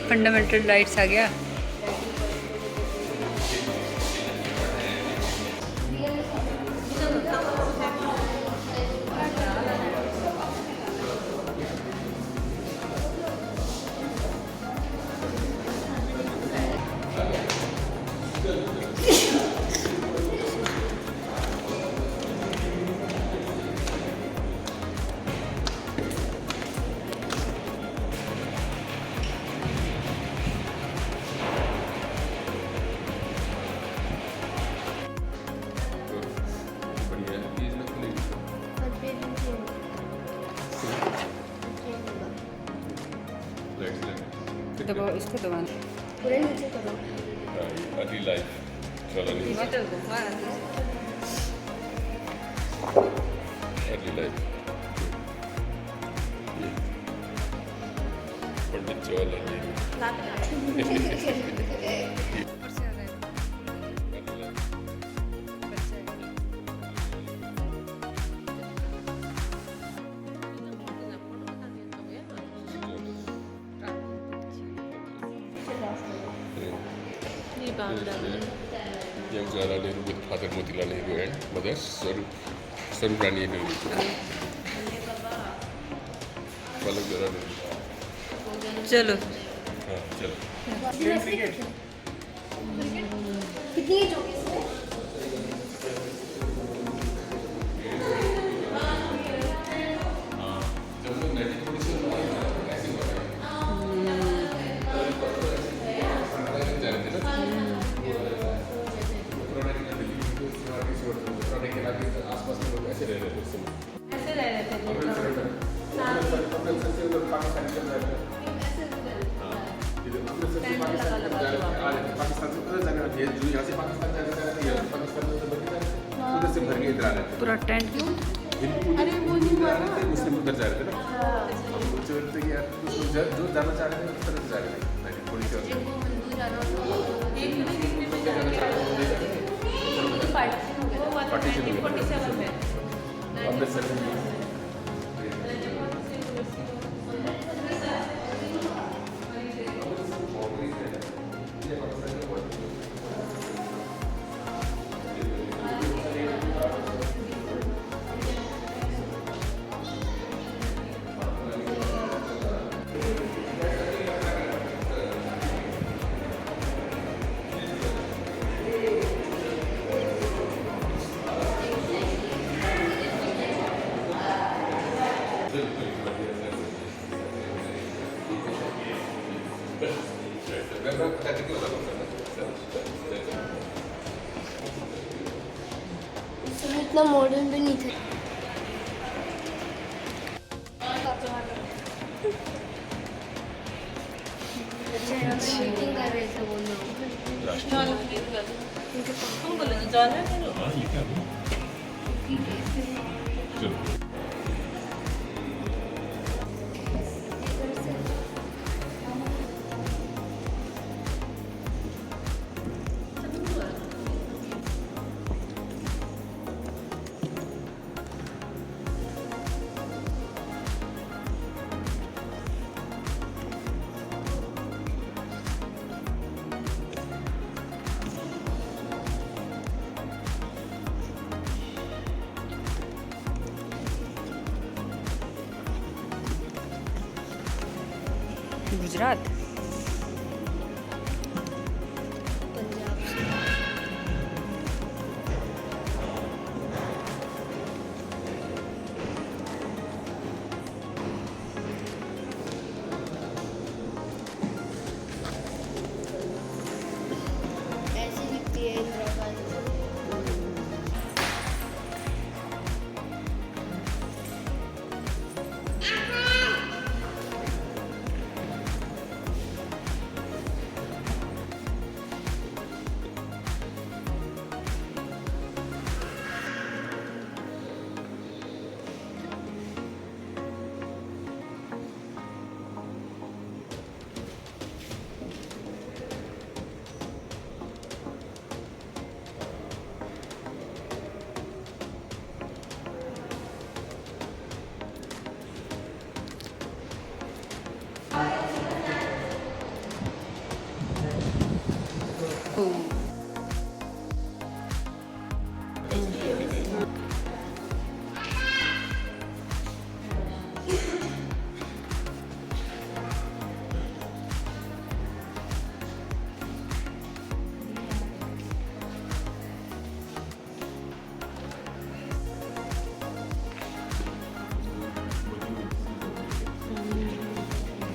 Fundamental lights आ गया। दबाओ, इसको दबाना पूरे नीचे करो। अगली लाइफ चलो नहीं अगली life Pandit Jawaharlal Young Jawaharlal Nehru with Father Motilal Nehru and Mother Swarup Rani Nehru. Palak Jara Nehru. चलो हाँ चलो। कितनी एज होगी इसमें? पूरा टेंट क्यों? अरे वो नहीं हुआ ना, मुस्लिम उधर जा रहे थे ना, हम लोग सोच रहे थे कि यार जो जाना चाह रहे थे उस तरफ जा रहे थे, थोड़ी सी पार्टीशन में इसमें इतना मॉडर्न भी नहीं था। मीटिंग कर रहे थे वो लोग। गुजरात पंजाब से। ऐसी दिखती है Indira Gandhi.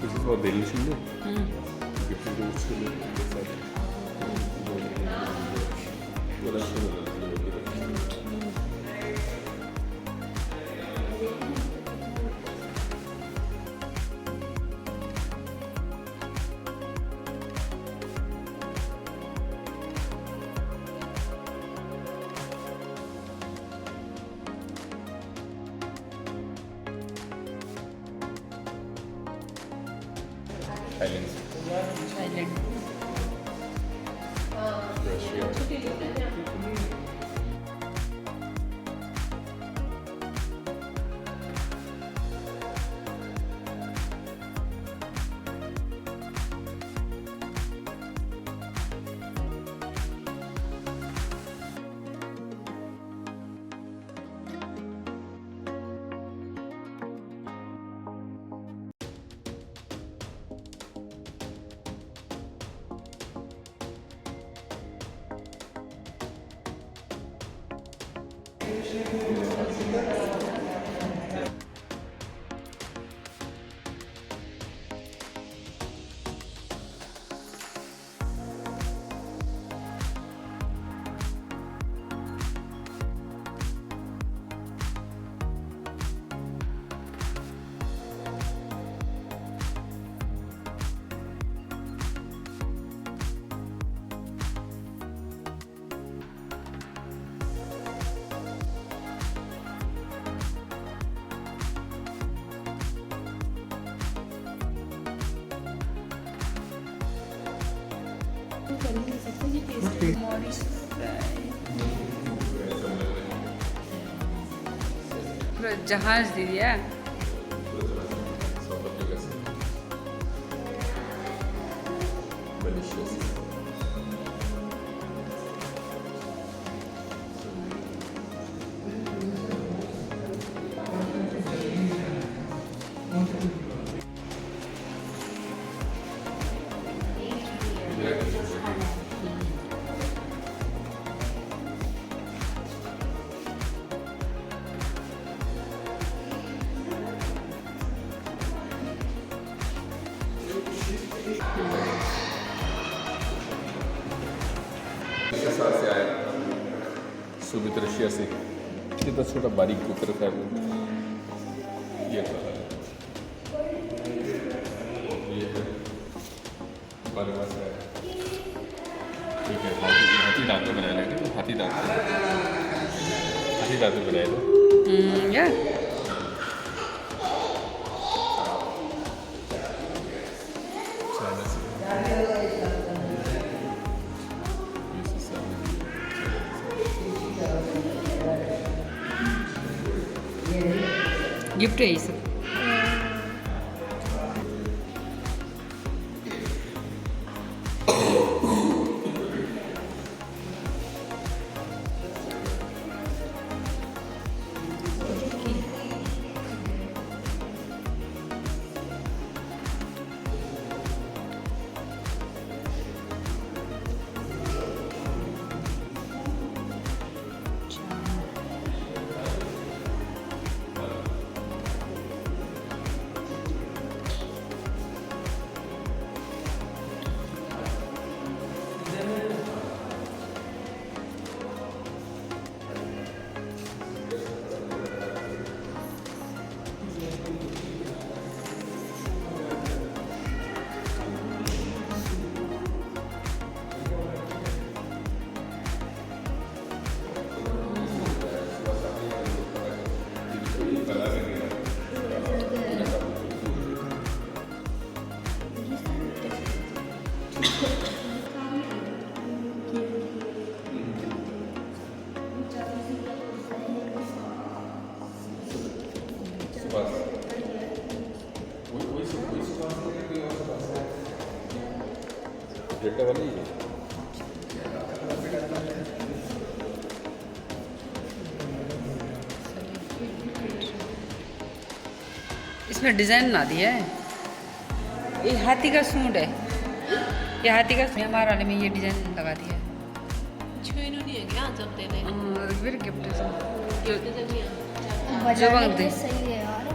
This is for Delhi şimdi. Götürdüğü usulü vesaire. Dolaşıyorlar. Thailand. Thailand Russia. पूरा जहाज दे दिया South Africa. Malicious. Soviet Russia से कितना छोटा बारीक कुकर था वो। ये था ये है हमारे पास है। ठीक है, हाथी दांत में बनाया लेकिन हाथी दांत में बनाया था। या गिफ्ट है ये सब। जेटा वाली ही है। इसमें डिजाइन ना दिया है। ये हाथी का सूट है, ये हाथी का सूट हमारे वाले में ये डिजाइन लगा दिया है। फिर गिफ्ट बजाने बनते। में सही है यार।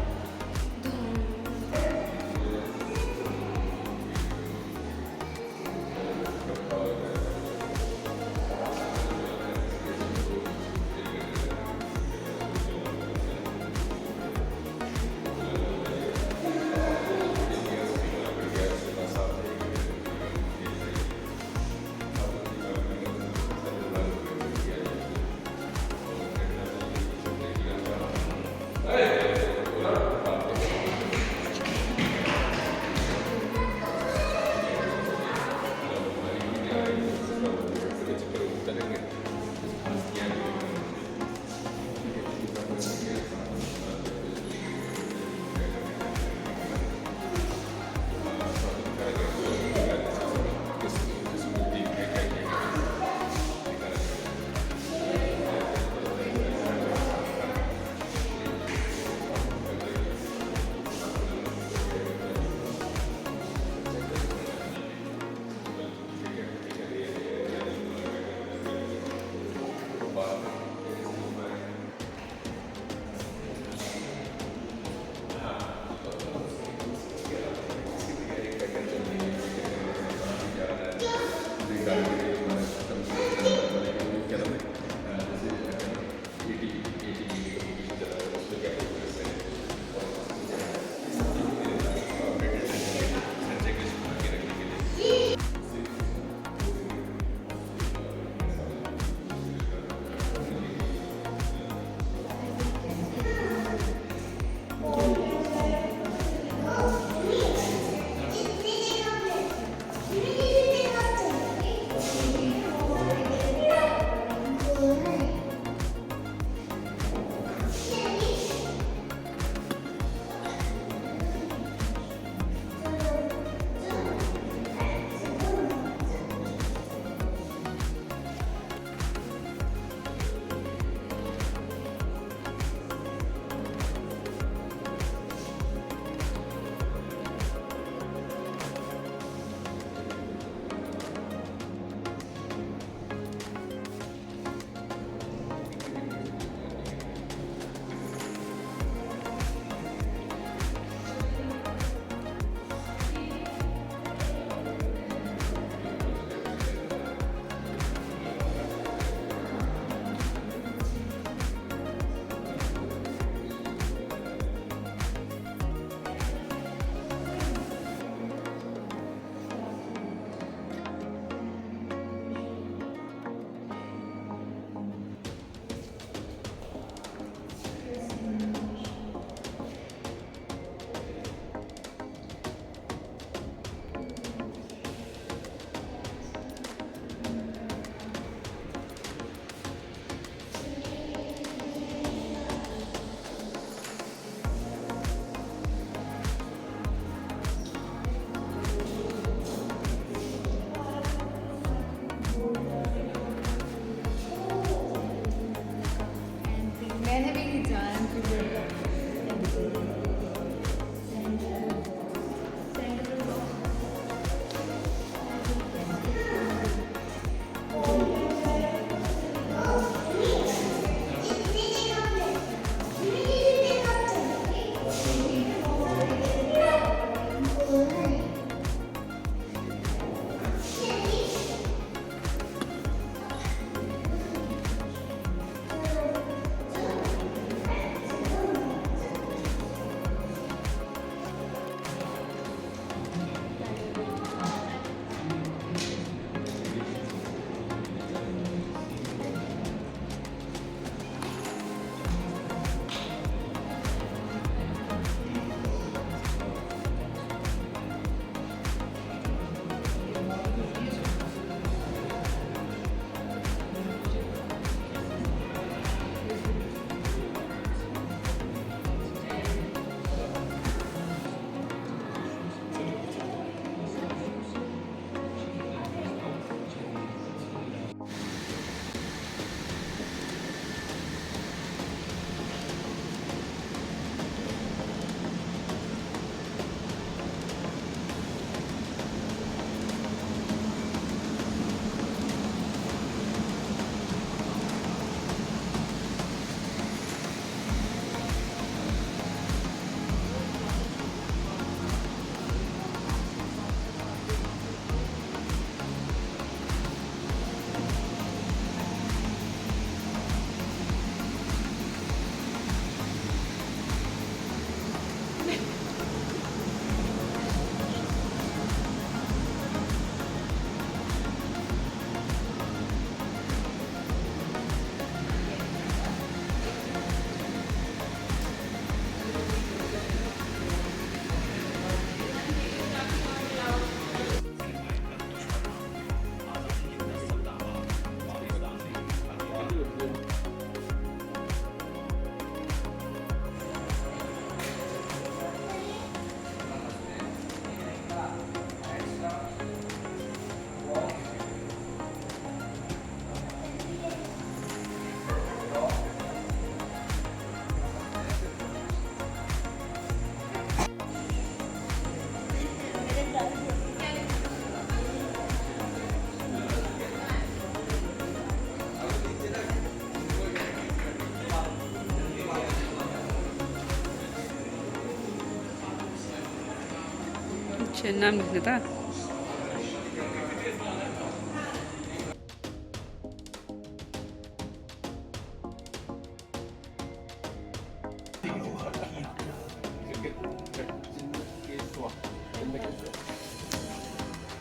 अच्छा नाम लिखना था।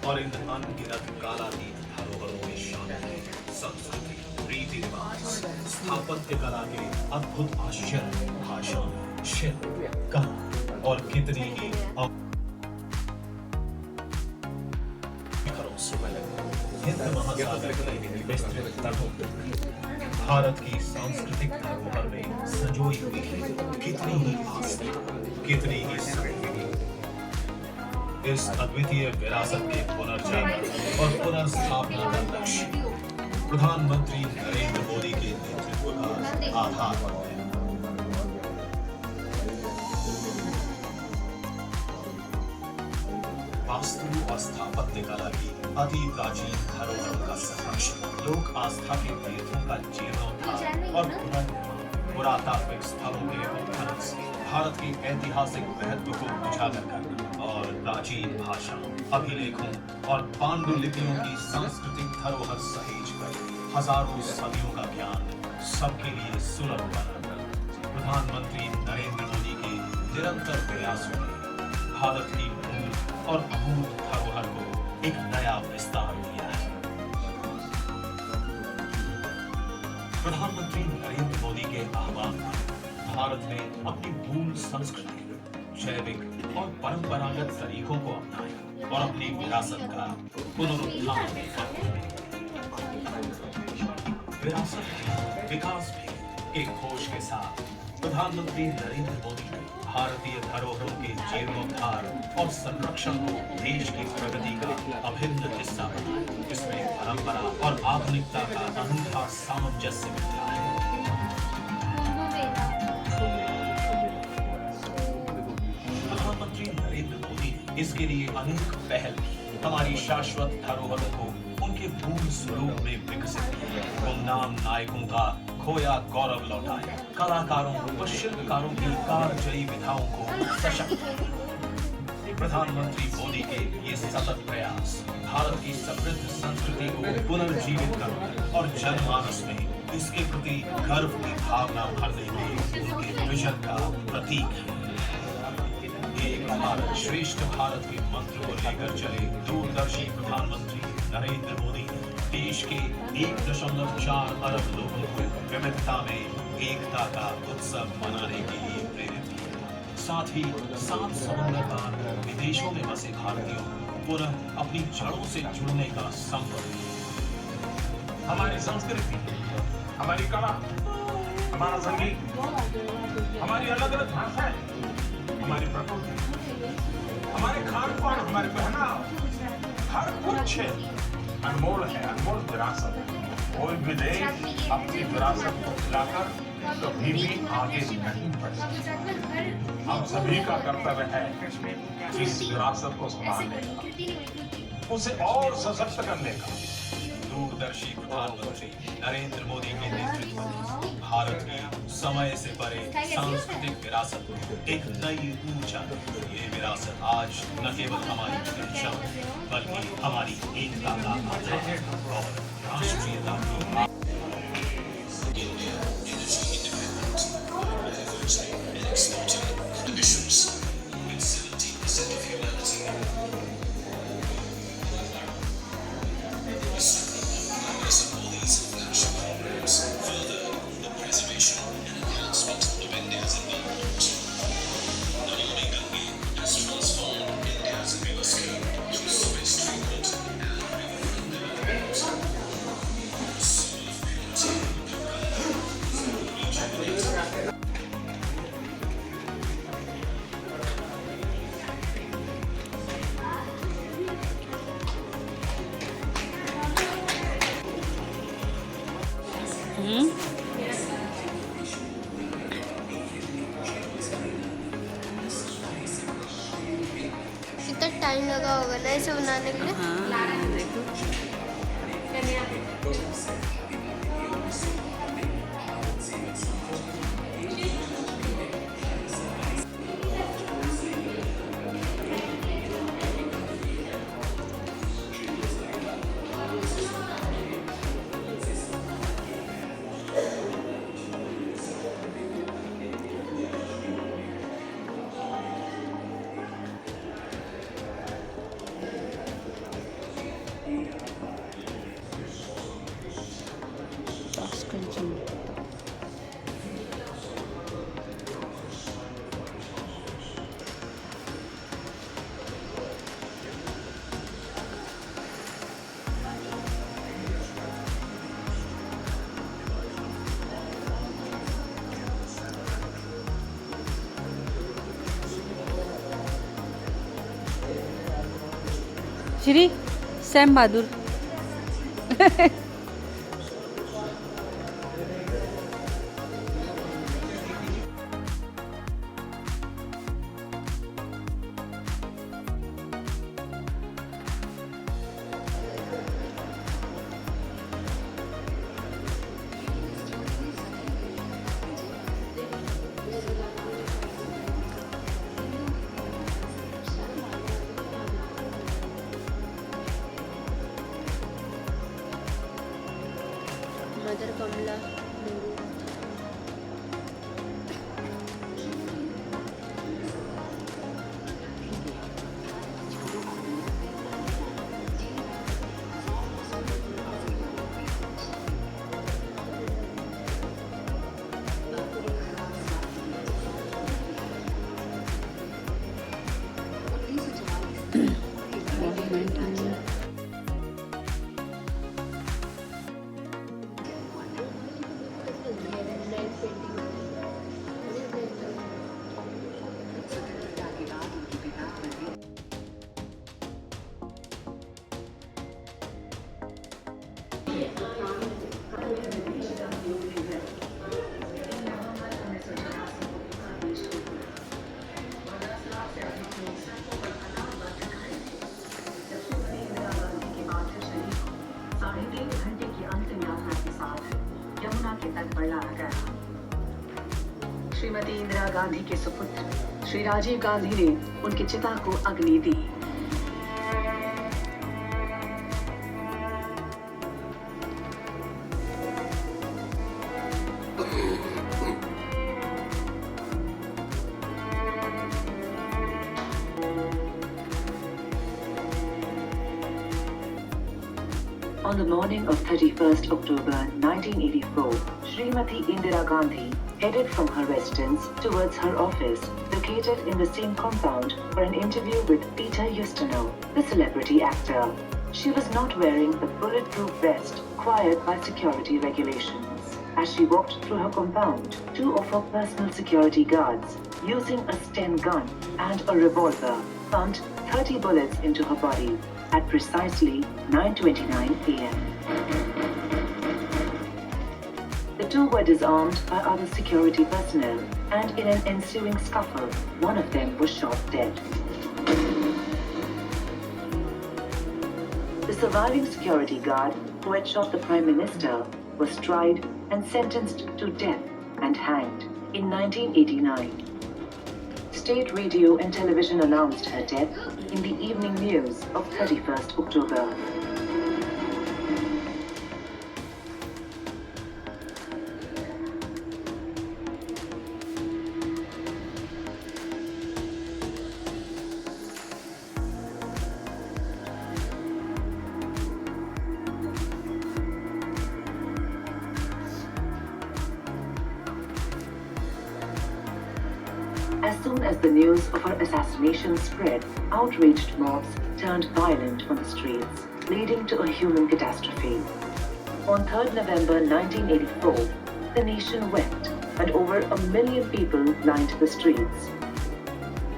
और इन अनगिनत कालातीत धरोहरों में शामिल है संस्कृति, रीति रिवाज, स्थापत्य कला के अद्भुत आश्चर्य, भाषा, शिल्प, कला और कितनी ही हिंद महासागर के विस्तृत तटों भारत की सांस्कृतिक धरोहर में संजोई हुई कितनी ही आस्था, कितनी ही समृद्धि। इस अद्वितीय विरासत के पुनर्जागरण और पुनर्स्थापना का लक्ष्य प्रधानमंत्री नरेंद्र मोदी के नेतृत्व का आधार बनता है। वास्तु और स्थापत्य कला की अति प्राचीन धरोहरों का संरक्षण, लोक आस्था के तीर्थों का जीर्णोद्धार और पुनर्निर्माण, पुरातात्विक स्थलों के उत्खनन से भारत के ऐतिहासिक महत्व को उजागर करना और प्राचीन भाषाओं, अभिलेखों और पांडुलिपियों की सांस्कृतिक धरोहर सहेज कर हजारों सदियों का ज्ञान सबके लिए सुलभ बनाना प्रधानमंत्री नरेंद्र मोदी के निरंतर प्रयासों ने भारत की मूल और अमूर्त धरोहर को एक नया विस्तार दिया है। प्रधानमंत्री नरेंद्र मोदी के आह्वान पर भारत ने अपनी मूल संस्कृति, जैविक और परंपरागत तरीकों को अपनाया और अपनी विरासत का पुनरुत्थान किया। विरासत भी विकास भी एक घोष के साथ प्रधानमंत्री नरेंद्र मोदी ने भारतीय धरोहरों के जीर्णोद्धार और संरक्षण को देश की प्रगति का अभिन्न हिस्सा बनाया। इसमें परंपरा और आधुनिकता का अनूठा सामंजस्य मिलता है। प्रधानमंत्री नरेंद्र मोदी ने इसके लिए अनेक पहल की, हमारी शाश्वत धरोहरों को उनके मूल स्वरूप में विकसित किया, गुमनाम नायकों का खोया गौरव लौटाया, कलाकारों व शिल्पकारों की कारजयी विधाओं को सशक्त किया। प्रधानमंत्री मोदी के ये सतत प्रयास भारत की समृद्ध संस्कृति को पुनर्जीवित करने और जनमानस में इसके प्रति गर्व की भावना भरने में उनके विजन का प्रतीक है। एक भारत श्रेष्ठ भारत के मंत्र को लेकर चले दूरदर्शी प्रधानमंत्री नरेंद्र मोदी देश के 1.4 अरब लोगों को विविधता में एकता का उत्सव मनाने के लिए प्रेरित किया। साथ ही 7 समुद्र पार विदेशों में बसे भारतीयों को पुनः अपनी जड़ों से जुड़ने का संकल्प किया। हमारी संस्कृति, हमारी कला, हमारा संगीत, हमारी अलग अलग भाषाएं, हमारी प्रकृति, हमारे खान पान, हमारे पहनाव, हर कुछ अनमोल है, अनमोल विरासत है। कोई भी देश अपनी विरासत को भुलाकर कभी भी आगे नहीं बढ़ सकता। हम सभी का कर्तव्य है इस विरासत को संभालने का, उसे और सशक्त करने का। दूरदर्शी प्रधानमंत्री नरेंद्र मोदी के नेतृत्व में भारत की समय से परे सांस्कृतिक विरासत को एक नई ऊंचाई। ये विरासत आज न केवल हमारी पहचान बल्कि हमारी एकता का आधार और राष्ट्रीयता की कितना टाइम लगा होगा ना इसे बनाने के लिए। हाँ देखो श्री सैम बहादुर मदर कमला नेहरू। श्रीमती इंदिरा गांधी के सुपुत्र श्री राजीव गांधी ने उनकी चिता को अग्नि दी। On the morning of 31st October 1984, Srimati Indira Gandhi headed from her residence towards her office, located in the same compound, for an interview with Peter Ustinov, the celebrity actor. She was not wearing the bulletproof vest required by security regulations. As she walked through her compound, two of her personal security guards, using a Sten gun and a revolver, pumped 30 bullets into her body at precisely 9:29 a.m. The two were disarmed by other security personnel, and in an ensuing scuffle, one of them was shot dead. The surviving security guard who had shot the Prime Minister was tried and sentenced to death and hanged in 1989. State radio and television announced her death in the evening news of 31st October. As soon as the news of her assassination spread, outraged mobs turned violent on the streets, leading to a human catastrophe. On 3rd November 1984, the nation wept and over 1 million people lined the streets.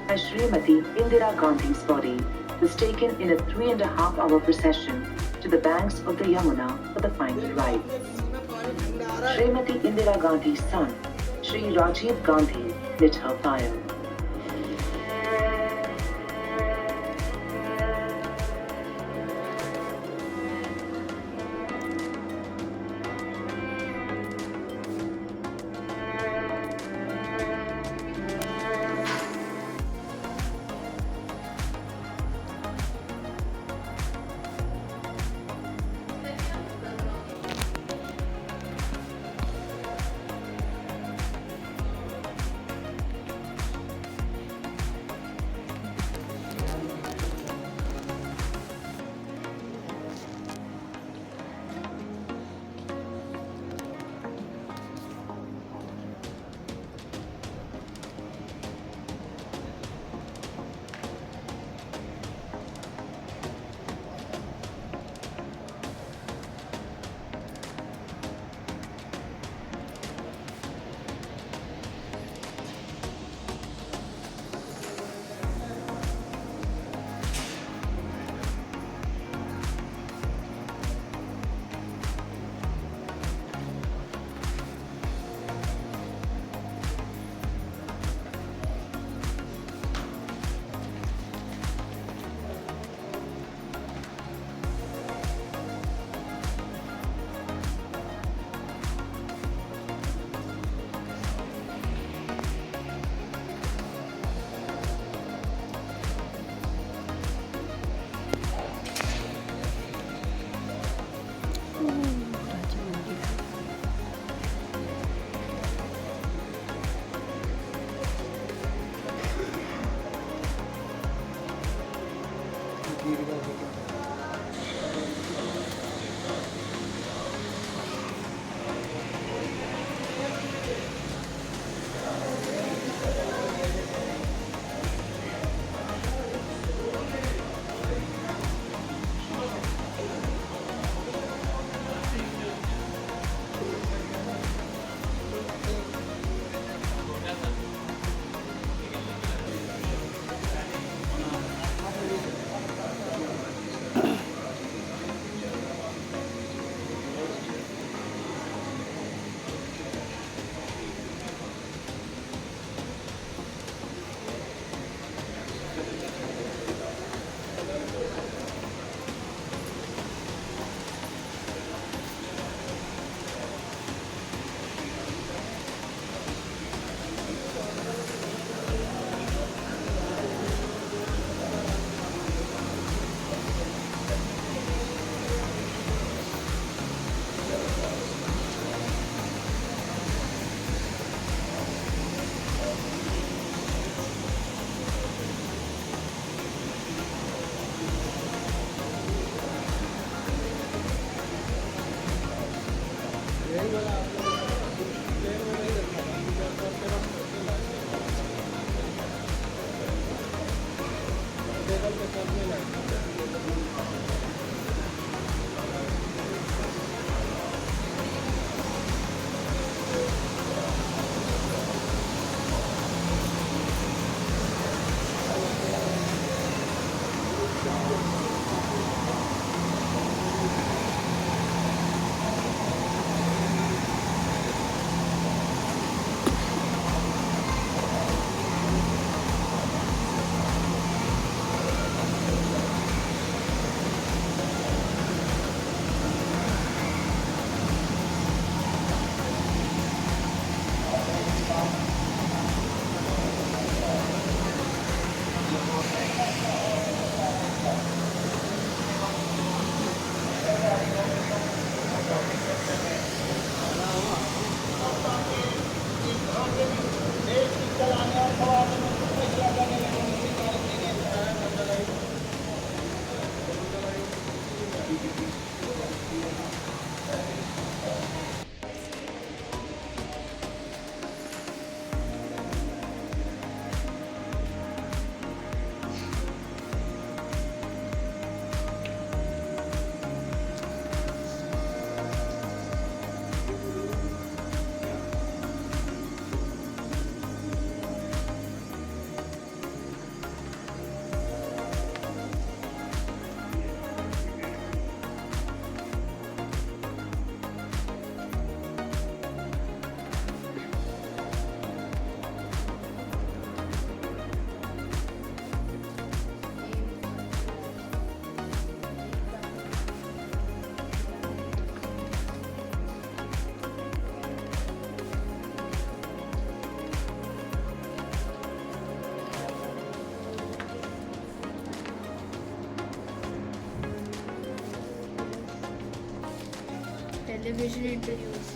As Srimati Indira Gandhi's body was taken in a 3.5-hour procession to the banks of the Yamuna for the final rites. Srimati Indira Gandhi's son, Shri Rajiv Gandhi, lit her fire. television interviews.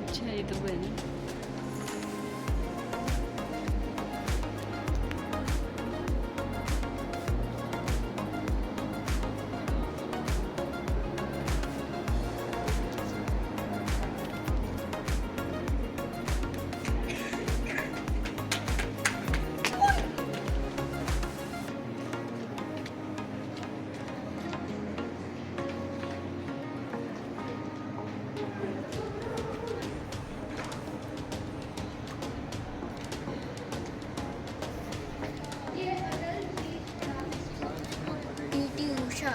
अच्छा ये तो बनी PT Usha.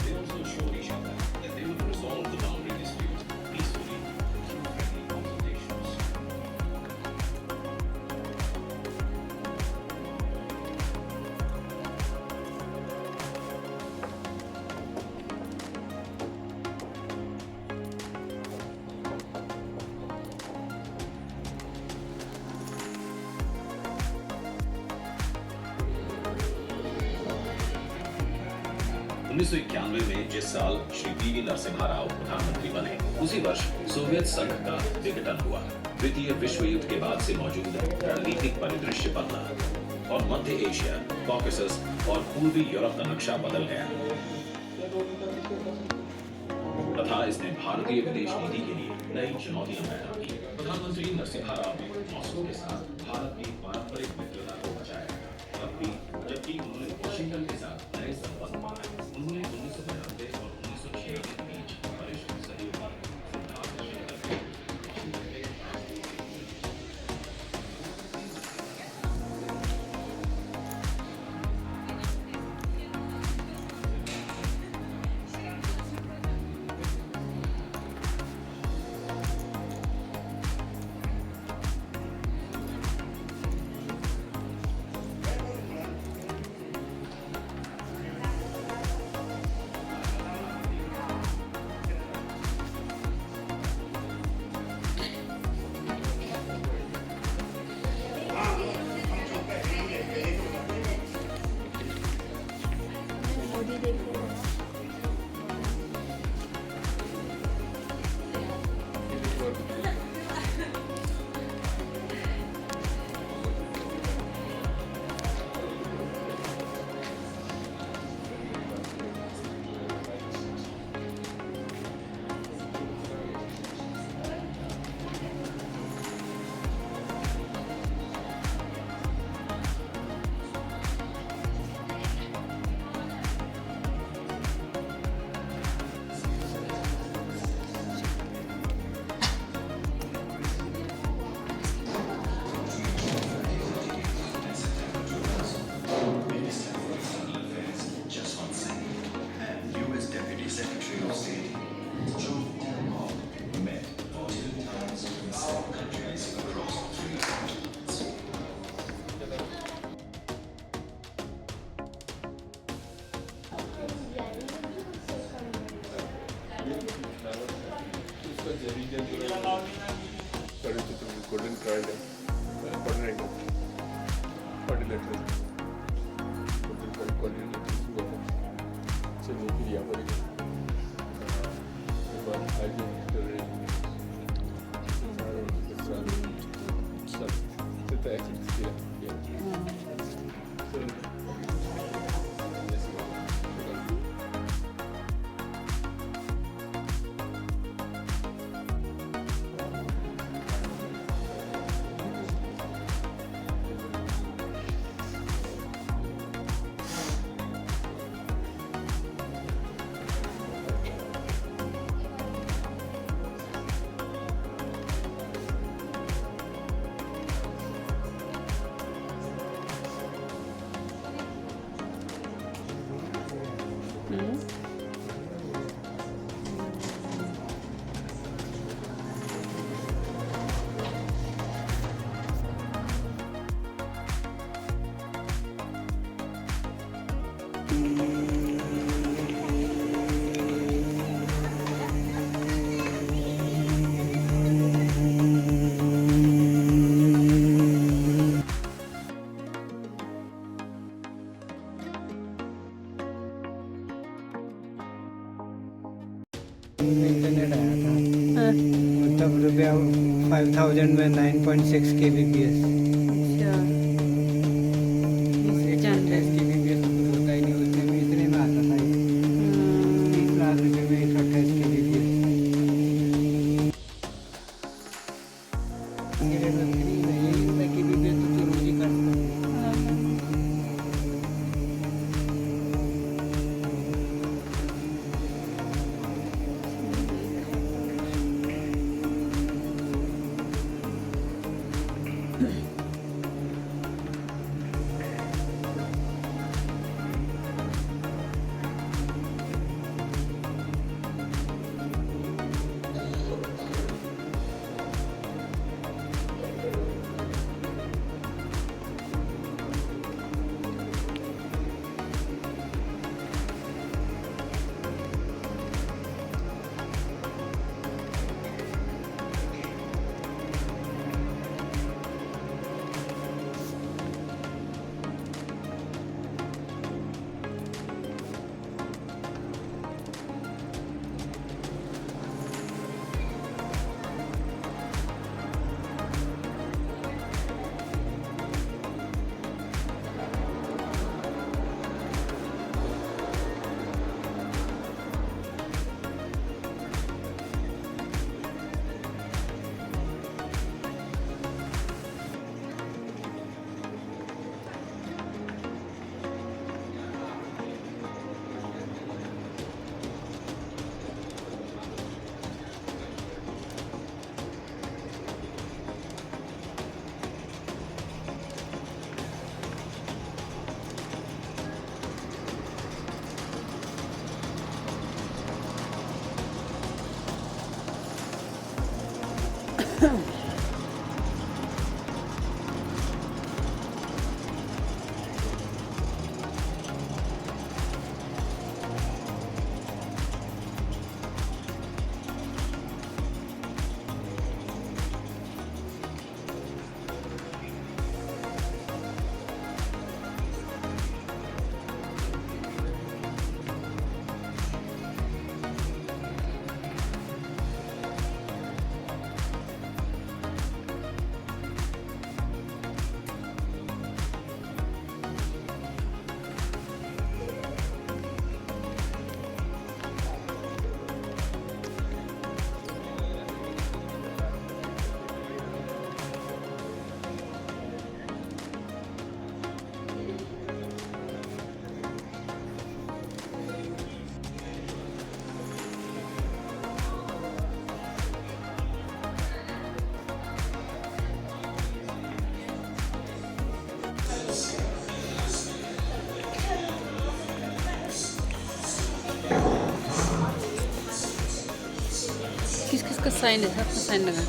They also assured each other that they would resolve the boundary dispute peacefully through friendly consultations. उन्नीस सौ 91 में जिस साल Shri PV Narasimha Rao प्रधानमंत्री बने उसी वर्ष सोवियत संघ का विघटन हुआ। द्वितीय विश्व युद्ध के बाद से मौजूद रणनीतिक परिदृश्य बदला और मध्य एशिया, कॉकेसस और पूर्वी यूरोप का नक्शा बदल गया तथा इसने भारतीय विदेश नीति के लिए नई चुनौतियां पैदा की। प्रधानमंत्री नरसिम्हा राव ने मॉस्को के साथ भारत की पारंपरिक मित्रता को बचाया, तब भी जबकि उन्होंने वाशिंगटन के साथ नए संबंध बनाए। उन्होंने 1992 और 1996 के बीच वरिष्ठ सहयोगी सिद्धार्थ शेखर के वाशिंगटन में मोदी देख रहे हैं। Norwegian according to the golden triangle, quadrangle, quadrilateral, quadrilateral. So no फिर यहाँ पर एक बार आगे so the exit is here. So this one. Internet आया था मतलब रुपया 5000 में 9.6 kbps kbps होता ही नहीं उसमें भी इतने में आता था 30 लाख रुपये में 128 kbps kbps तो रोज ही करता किस किस का साइन है? सबका साइन लगा।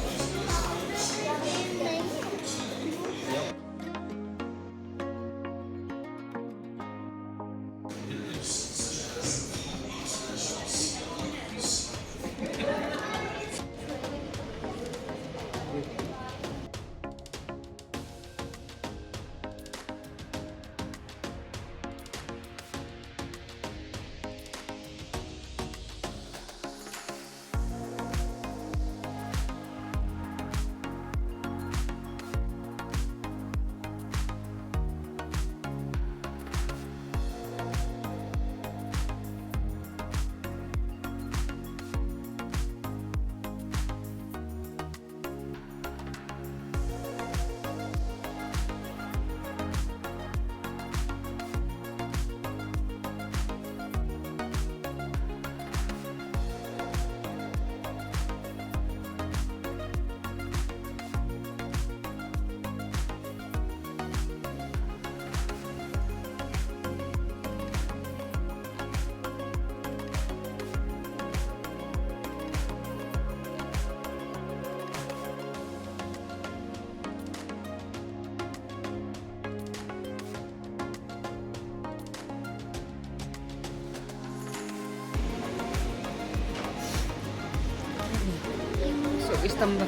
स्तंभ।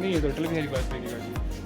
नहीं, ये तो अटल बिहारी वाजपेयी की गाड़ी है।